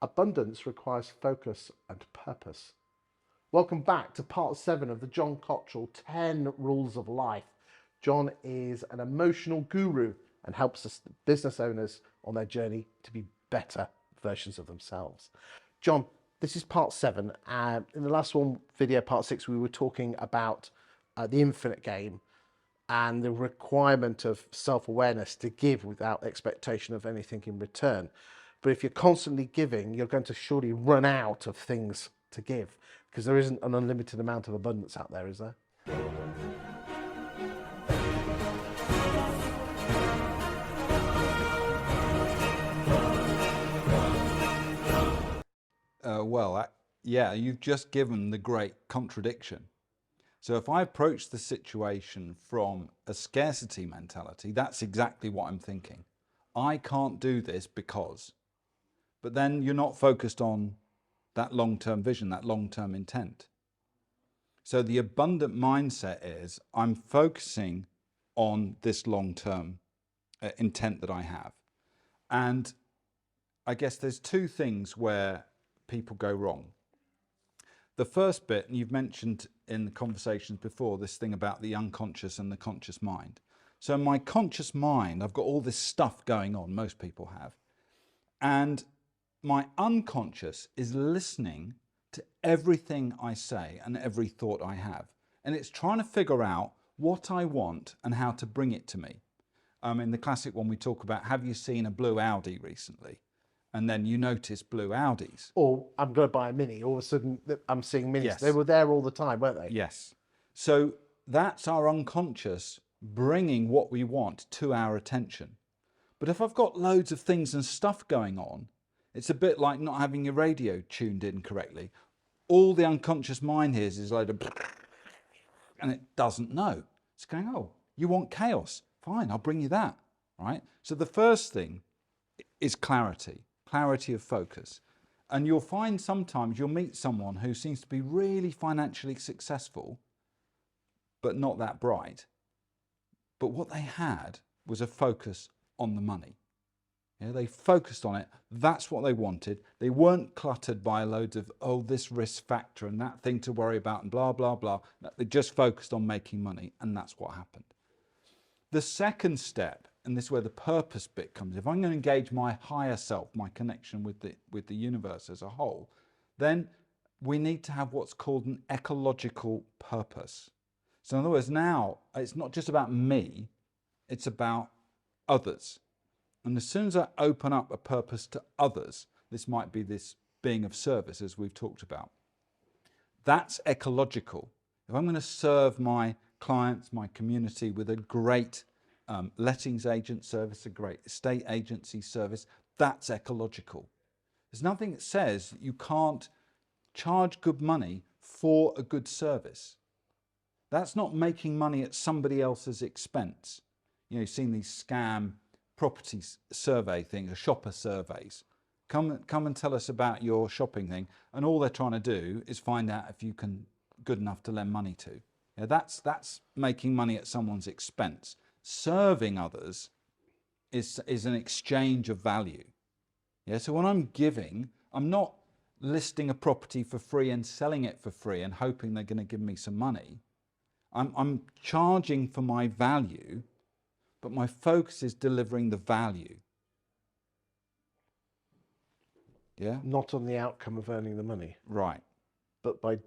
Abundance requires focus and purpose. Welcome back to part 7 of the John Cottrell 10 Rules of Life. John is an emotional guru and helps us business owners on their journey to be better versions of themselves. John, this is part 7. In the last video, part 6, we were talking about the infinite game and the requirement of self-awareness to give without expectation of anything in return. But if you're constantly giving, you're going to surely run out of things to give, because there isn't an unlimited amount of abundance out there, is there? Yeah, you've just given the great contradiction. So if I approach the situation from a scarcity mentality, that's exactly what I'm thinking. I can't do this because, but then you're not focused on that long-term vision, that long-term intent. So the abundant mindset is I'm focusing on this long-term intent that I have. And I guess there's two things where people go wrong. The first bit, and you've mentioned in the conversations before, this thing about the unconscious and the conscious mind. So in my conscious mind, I've got all this stuff going on, most people have. And my unconscious is listening to everything I say and every thought I have. And it's trying to figure out what I want and how to bring it to me. In the classic one, we talk about, have you seen a blue Audi recently? And then you notice blue Audis. Or I'm going to buy a Mini. All of a sudden, I'm seeing Minis. Yes. They were there all the time, weren't they? Yes. So that's our unconscious bringing what we want to our attention. But if I've got loads of things and stuff going on, it's a bit like not having your radio tuned in correctly. All the unconscious mind hears is like and it doesn't know. It's going, oh, you want chaos? Fine, I'll bring you that, right? So the first thing is clarity of focus. And you'll find sometimes you'll meet someone who seems to be really financially successful, but not that bright. But what they had was a focus on the money. Yeah, they focused on it. That's what they wanted. They weren't cluttered by loads of, oh, this risk factor and that thing to worry about and blah, blah, blah. They just focused on making money, and that's what happened. The second step, and this is where the purpose bit comes, if I'm going to engage my higher self, my connection with the universe as a whole, then we need to have what's called an ecological purpose. So in other words, now it's not just about me, it's about others. And as soon as I open up a purpose to others, this might be this being of service, as we've talked about. That's ecological. If I'm going to serve my clients, my community with a great lettings agent service, a great estate agency service, that's ecological. There's nothing that says you can't charge good money for a good service. That's not making money at somebody else's expense. You know, you've seen these scam property survey things, shopper surveys. Come and tell us about your shopping thing, and all they're trying to do is find out if you can good enough to lend money to. Yeah, that's making money at someone's expense. Serving others is an exchange of value. Yeah, so when I'm giving, I'm not listing a property for free and selling it for free and hoping they're going to give me some money. I'm charging for my value, but my focus is delivering the value. Yeah? Not on the outcome of earning the money. Right. But by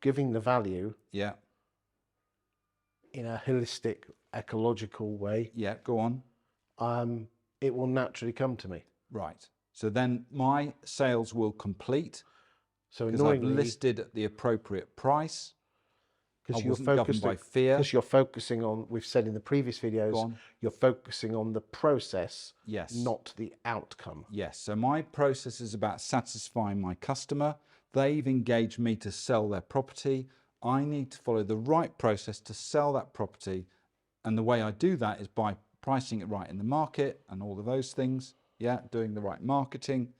giving the value, yeah, in a holistic, ecological way, yeah, go on. It will naturally come to me. Right. So then my sales will complete. So because I've listed at the appropriate price. Because I wasn't governed by fear. Because you're focusing on, we've said in the previous videos, you're focusing on the process, yes, not the outcome. Yes. So my process is about satisfying my customer. They've engaged me to sell their property. I need to follow the right process to sell that property. And the way I do that is by pricing it right in the market and all of those things. Yeah, doing the right marketing,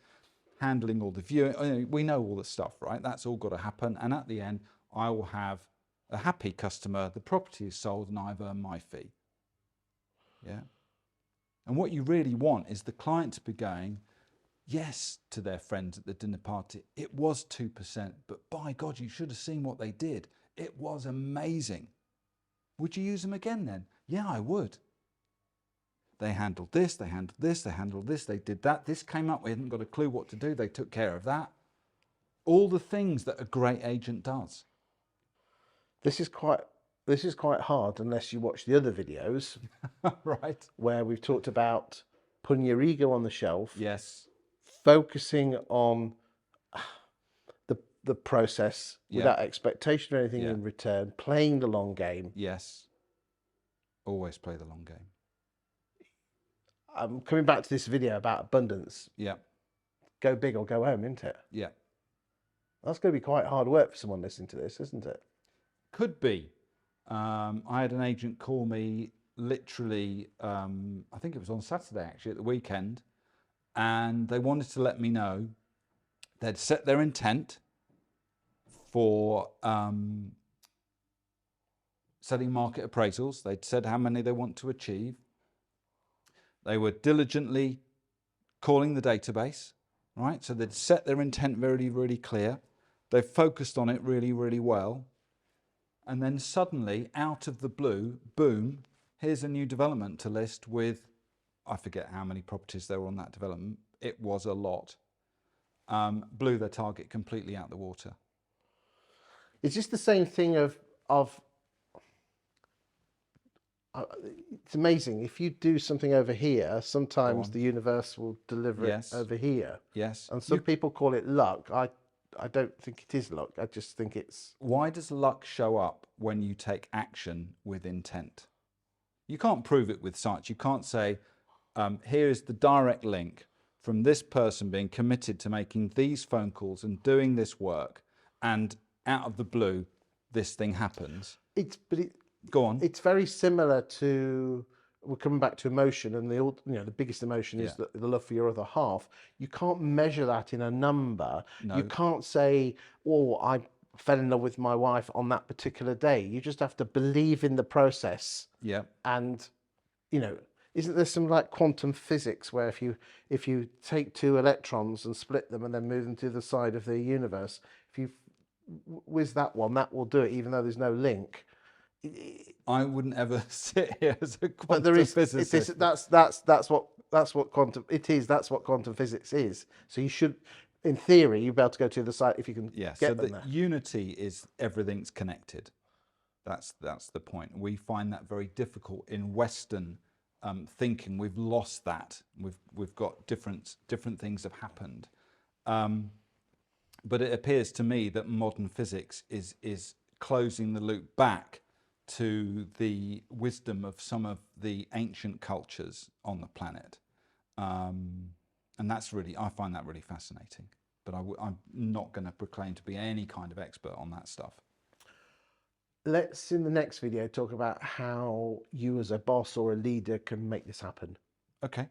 handling all the viewing. We know all the stuff, right? That's all got to happen. And at the end, I will have a happy customer, the property is sold, and I've earned my fee. Yeah. And what you really want is the client to be going, yes to their friends at the dinner party. It was 2%, but by God, you should have seen what they did. It was amazing. Would you use them again then? Yeah, I would. They handled this, they handled this, they handled this, they did that. This came up, we hadn't got a clue what to do. They took care of that. All the things that a great agent does. This is quite hard unless you watch the other videos Right. where we've talked about putting your ego on the shelf, Yes. focusing on the process without expectation of anything in return, playing the long game. Yes. Always play the long game. I'm coming back to this video about abundance. Yeah. Go big or go home, isn't it? Yeah. That's going to be quite hard work for someone listening to this, isn't it? Could be. I had an agent call me literally, I think it was on Saturday actually, at the weekend, and they wanted to let me know they'd set their intent for setting market appraisals. They'd said how many they want to achieve. They were diligently calling the database, right? So they'd set their intent really, really clear. They focused on it really, really well. And then suddenly, out of the blue, boom, here's a new development to list with, I forget how many properties there were on that development. It was a lot. Blew their target completely out the water. Is this the same thing of it's amazing. If you do something over here, sometimes the universe will deliver it over here. Yes. And some people call it luck. I don't think it is luck. I just think it's... Why does luck show up when you take action with intent? You can't prove it with science. You can't say, here is the direct link from this person being committed to making these phone calls and doing this work, and out of the blue, this thing happens. Go on. It's very similar to, we're coming back to emotion, and the biggest emotion is the love for your other half. You can't measure that in a number. No. You can't say, oh, I fell in love with my wife on that particular day. You just have to believe in the process. Yeah. And, isn't there some like quantum physics where if you take two electrons and split them and then move them to the side of the universe, if you whiz that one, that will do it, even though there's no link. I wouldn't ever sit here as a quantum but there is physicist. That's what quantum it is. That's what quantum physics is. So you should, in theory, you'll be able to go to the side if you can get so them there. Unity is everything's connected. That's the point. We find that very difficult in Western thinking. We've lost that. We've got different things have happened. But it appears to me that modern physics is closing the loop back to the wisdom of some of the ancient cultures on the planet. And that's really, I find that really fascinating. But I'm not going to proclaim to be any kind of expert on that stuff. Let's, in the next video, talk about how you as a boss or a leader can make this happen. Okay.